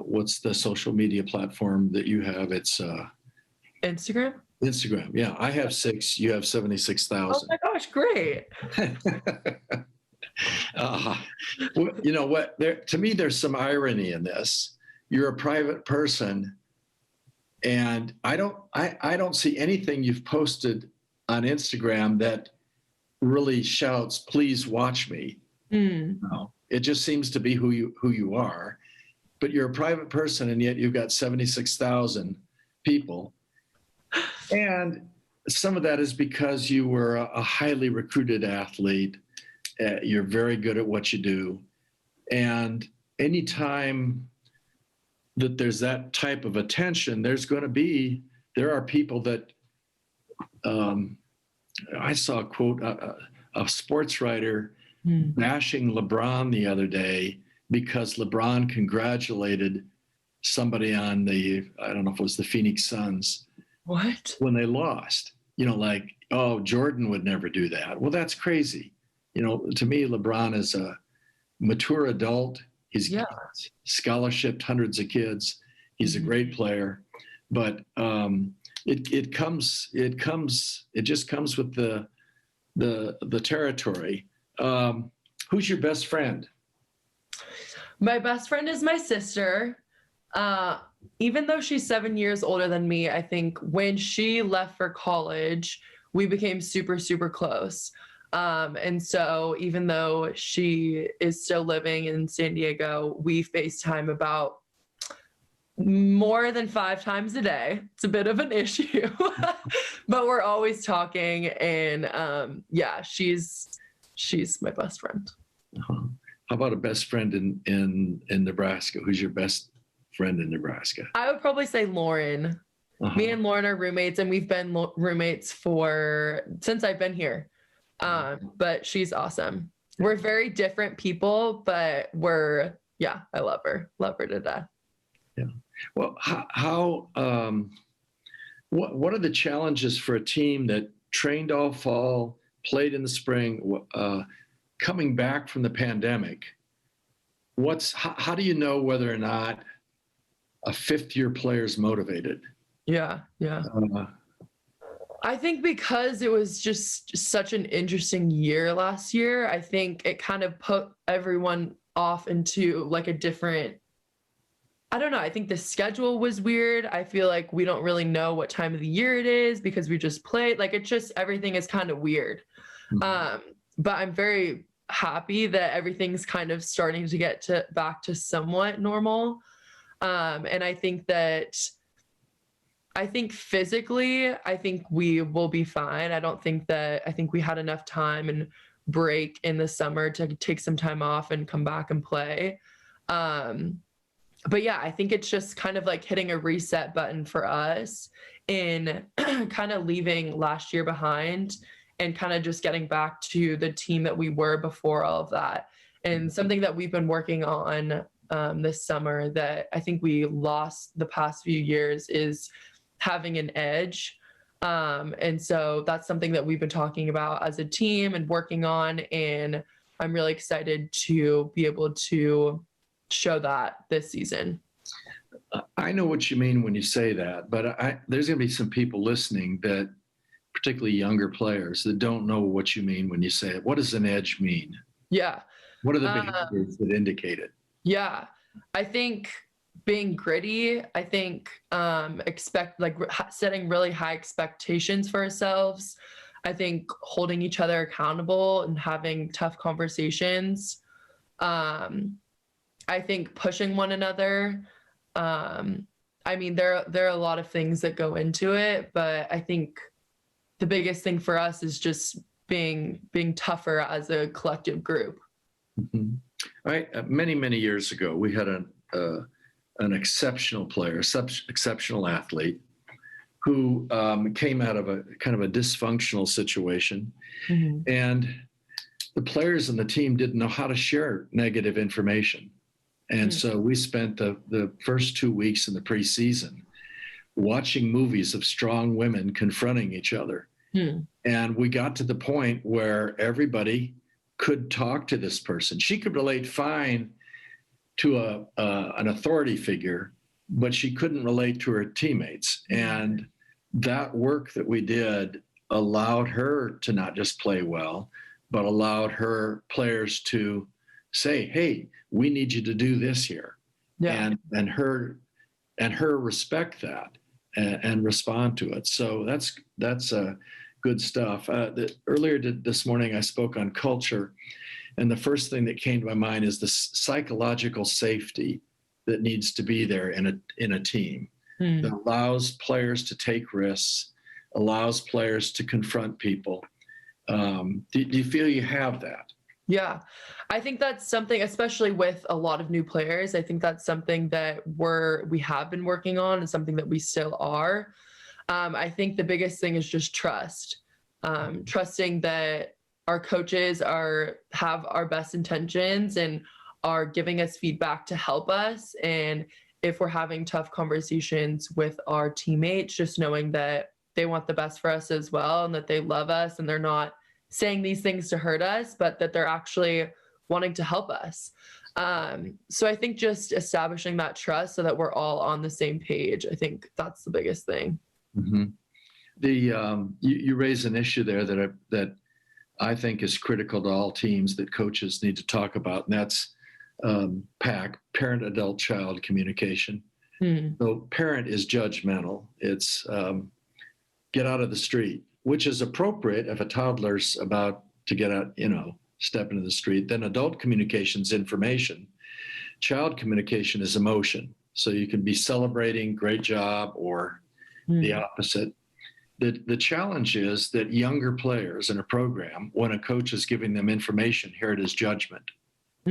Speaker 1: what's the social media platform that you have? It's
Speaker 2: Instagram.
Speaker 1: Instagram. Yeah, I have 6. You have 76,000.
Speaker 2: Oh my gosh, great.
Speaker 1: You know what? To me, there's some irony in this. You're a private person, and I don't see anything you've posted on Instagram that really shouts, "Please watch me." No, it just seems to be who you are. But you're a private person, and yet you've got 76,000 people, and some of that is because you were a highly recruited athlete. You're very good at what you do, and anytime that there's that type of attention, there are people that I saw a quote, a sports writer bashing LeBron the other day because LeBron congratulated somebody on I don't know if it was the Phoenix Suns.
Speaker 2: What?
Speaker 1: When they lost, like, oh, Jordan would never do that. Well, that's crazy. To me, LeBron is a mature adult. He's scholarshiped hundreds of kids. He's a great player, but it just comes with the territory. Who's your best friend?
Speaker 2: My best friend is my sister. Even though she's 7 years older than me, I think when she left for college, we became super, super close. And so even though she is still living in San Diego, we FaceTime about more than 5 times a day. It's a bit of an issue, but we're always talking. And she's my best friend.
Speaker 1: Uh-huh. How about a best friend in Nebraska? Who's your best friend in Nebraska?
Speaker 2: I would probably say Lauren. Me and Lauren are roommates, and we've been roommates since I've been here. But she's awesome. We're very different people, but I love her to death.
Speaker 1: Yeah. Well, what are the challenges for a team that trained all fall, played in the spring, coming back from the pandemic? How do you know whether or not a fifth-year player is motivated?
Speaker 2: Yeah. I think because it was just such an interesting year last year, I think it kind of put everyone off into like a different, I don't know. I think the schedule was weird. I feel like we don't really know what time of the year it is because we just played. Like everything is kind of weird. But I'm very happy that everything's kind of starting to get back to somewhat normal. And I think physically, I think we will be fine. I think we had enough time and break in the summer to take some time off and come back and play. But yeah, I think it's just kind of like hitting a reset button for us in kind of leaving last year behind and kind of just getting back to the team that we were before all of that. And something that we've been working on this summer that I think we lost the past few years is having an edge. And so that's something that we've been talking about as a team and working on. And I'm really excited to be able to show that this season.
Speaker 1: I know what you mean when you say that, but there's going to be some people listening that, particularly younger players, that don't know what you mean when you say it. What does an edge mean?
Speaker 2: Yeah.
Speaker 1: What are the behaviors that indicate it?
Speaker 2: Yeah. I think being gritty, I think setting really high expectations for ourselves. I think holding each other accountable and having tough conversations. I think pushing one another. I mean, there are a lot of things that go into it, but I think the biggest thing for us is just being tougher as a collective group.
Speaker 1: Mm-hmm. All right. Many years ago, we had an exceptional player, exceptional athlete, who came out of a kind of a dysfunctional situation, and the players and the team didn't know how to share negative information. And so we spent the first 2 weeks in the preseason watching movies of strong women confronting each other. And we got to the point where everybody could talk to this person. She could relate fine to an authority figure, but she couldn't relate to her teammates. And that work that we did allowed her to not just play well, but allowed her players to say, hey, we need you to do this here. Yeah. And her respect that and respond to it. So that's good stuff. Earlier this morning, I spoke on culture. And the first thing that came to my mind is the psychological safety that needs to be there in a team that allows players to take risks, allows players to confront people. Do you feel you have that?
Speaker 2: Yeah, I think that's something, especially with a lot of new players, I think that's something that we have been working on and something that we still are. I think the biggest thing is just trust. trusting that our coaches have our best intentions and are giving us feedback to help us. And if we're having tough conversations with our teammates, just knowing that they want the best for us as well, and that they love us, and they're not saying these things to hurt us, but that they're actually wanting to help us. So I think just establishing that trust so that we're all on the same page, I think that's the biggest thing.
Speaker 1: Mm-hmm. You raise an issue there that I think is critical to all teams that coaches need to talk about, and that's PAC, parent, adult, child communication. So parent is judgmental. It's get out of the street, which is appropriate if a toddler's about to get out, step into the street. Then adult communication is information. Child communication is emotion. So you can be celebrating, great job, or the opposite. The challenge is that younger players in a program, when a coach is giving them information, hear it as judgment.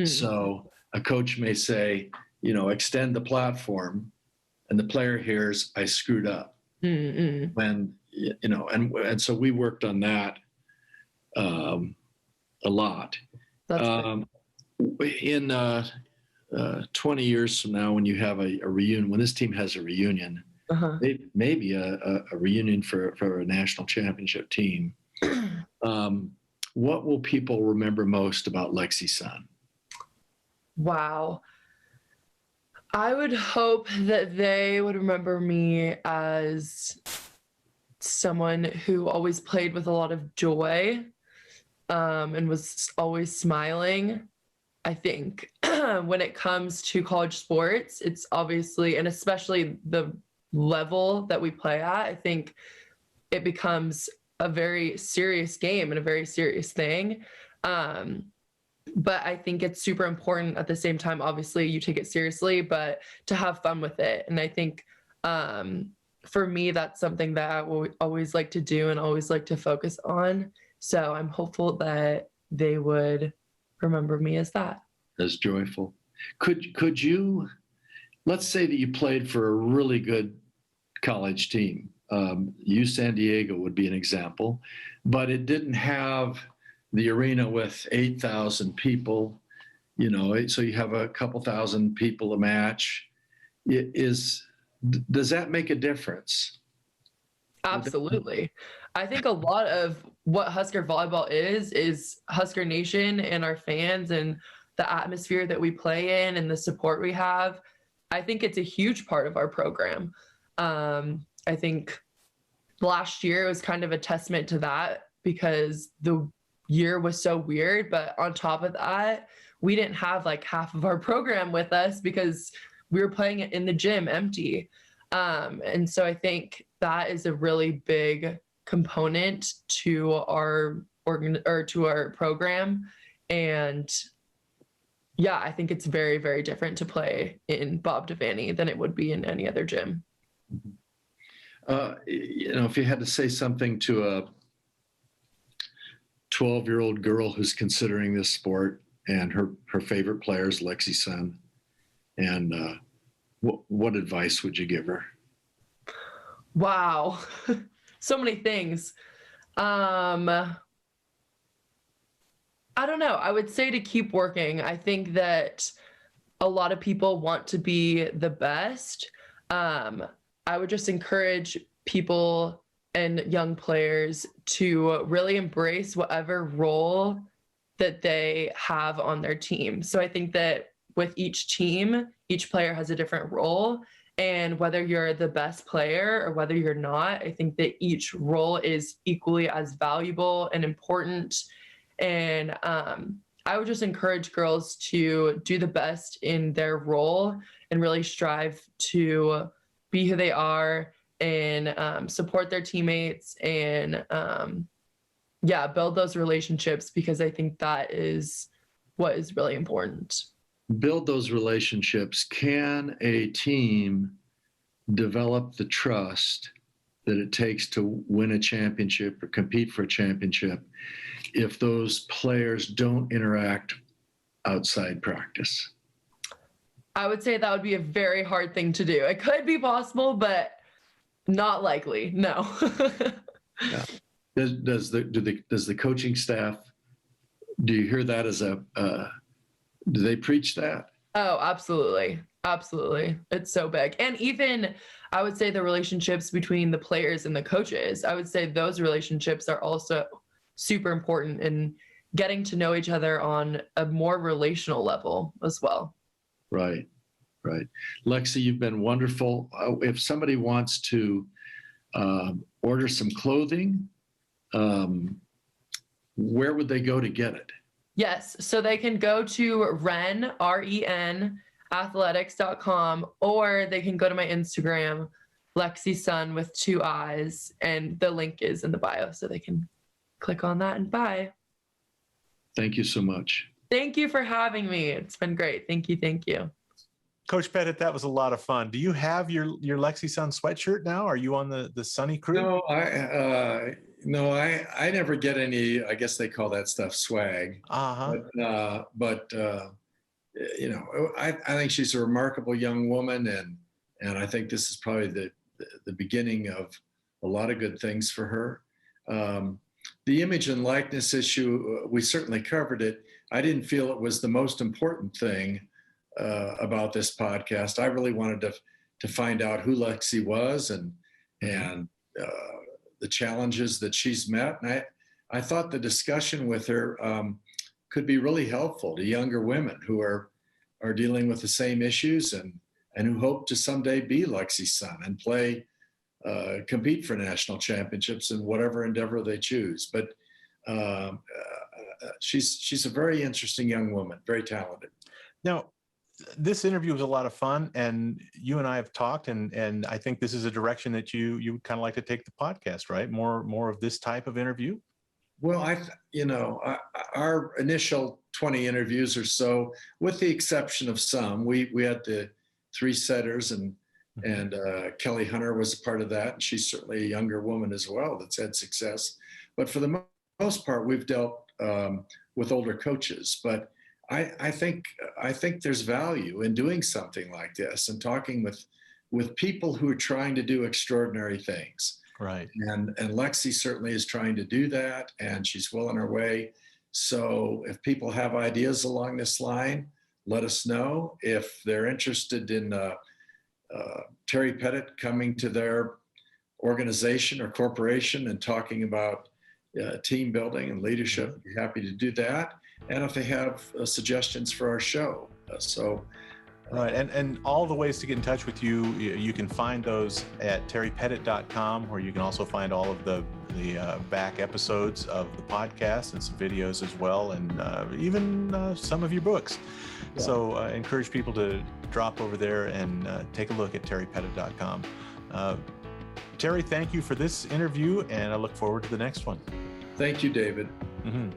Speaker 1: So a coach may say, extend the platform, and the player hears, I screwed up. When, and so we worked on that a lot. In 20 years from now, when you have a reunion, when this team has a reunion, maybe a reunion for a national championship team, what will people remember most about Lexi Sun?
Speaker 2: Wow. I would hope that they would remember me as someone who always played with a lot of joy, and was always smiling. I think when it comes to college sports, it's obviously, and especially the level that we play at, I think it becomes a very serious game and a very serious thing. But I think it's super important at the same time. Obviously, you take it seriously, but to have fun with it. And I think for me, that's something that I will always like to do and always like to focus on. So I'm hopeful that they would remember me as that.
Speaker 1: As joyful. Could you, let's say that you played for a really good college team. San Diego would be an example, but it didn't have the arena with 8,000 people, so you have a couple thousand people a match. Does that make a difference?
Speaker 2: Absolutely. I think a lot of what Husker volleyball is Husker Nation and our fans and the atmosphere that we play in and the support we have. I think it's a huge part of our program. I think last year was kind of a testament to that because the year was so weird, but on top of that, we didn't have like half of our program with us because we were playing it in the gym empty. And so I think that is a really big component to our program. And yeah, I think it's very, very different to play in Bob Devaney than it would be in any other gym.
Speaker 1: If you had to say something to a 12-year-old girl who's considering this sport and her favorite player is Lexi Sun, and what advice would you give her?
Speaker 2: Wow. So many things. I don't know. I would say to keep working. I think that a lot of people want to be the best. I would just encourage people and young players to really embrace whatever role that they have on their team. So I think that with each team, each player has a different role. And whether you're the best player or whether you're not, I think that each role is equally as valuable and important. And I would just encourage girls to do the best in their role and really strive to be who they are and support their teammates and build those relationships, because I think that is what is really important.
Speaker 1: Build those relationships. Can a team develop the trust that it takes to win a championship or compete for a championship if those players don't interact outside practice?
Speaker 2: I would say that would be a very hard thing to do. It could be possible, but not likely. No.
Speaker 1: Does the coaching staff, do you hear that as do they preach that?
Speaker 2: Oh, absolutely. Absolutely. It's so big. And even I would say the relationships between the players and the coaches, I would say those relationships are also super important in getting to know each other on a more relational level as well.
Speaker 1: Right. Lexi, you've been wonderful. If somebody wants to order some clothing, where would they go to get it?
Speaker 2: Yes. So they can go to REN athletics.com, or they can go to my Instagram, Lexi Sun with 2 eyes, and the link is in the bio, so they can click on that and buy.
Speaker 1: Thank you so much.
Speaker 2: Thank you for having me. It's been great. Thank you. Thank you.
Speaker 3: Coach Pettit, that was a lot of fun. Do you have your Lexi Sun sweatshirt now? Are you on the Sunny crew?
Speaker 1: No, I never get any. I guess they call that stuff swag. But you know, I think she's a remarkable young woman, and I think this is probably the beginning of a lot of good things for her. The image and likeness issue, we certainly covered it. I didn't feel it was the most important thing about this podcast. I really wanted to find out who Lexi was and the challenges that she's met. And I thought the discussion with her could be really helpful to younger women who are dealing with the same issues and who hope to someday be Lexi Sun and compete for national championships in whatever endeavor they choose. But she's a very interesting young woman, very talented.
Speaker 3: Now, this interview was a lot of fun, and you and I have talked, and I think this is a direction that you would kind of like to take the podcast, right? More of this type of interview.
Speaker 1: Well, our initial 20 interviews or so, with the exception of some, we had the 3 setters, and Kelly Hunter was a part of that, and she's certainly a younger woman as well that's had success. But for the most part, we've dealt with older coaches. But I think there's value in doing something like this and talking with people who are trying to do extraordinary things.
Speaker 3: Right.
Speaker 1: And Lexi certainly is trying to do that, and she's well on her way. So if people have ideas along this line, let us know. If they're interested in Terry Pettit coming to their organization or corporation and talking about team building and leadership, I'd be happy to do that. And if they have suggestions for our show.
Speaker 3: Right, and all the ways to get in touch with you, you can find those at terrypettit.com, where you can also find all of the back episodes of the podcast and some videos as well, and even some of your books. Yeah. So I encourage people to drop over there and take a look at terrypettit.com. Terry, thank you for this interview, and I look forward to the next one.
Speaker 1: Thank you, David.
Speaker 3: Mm-hmm.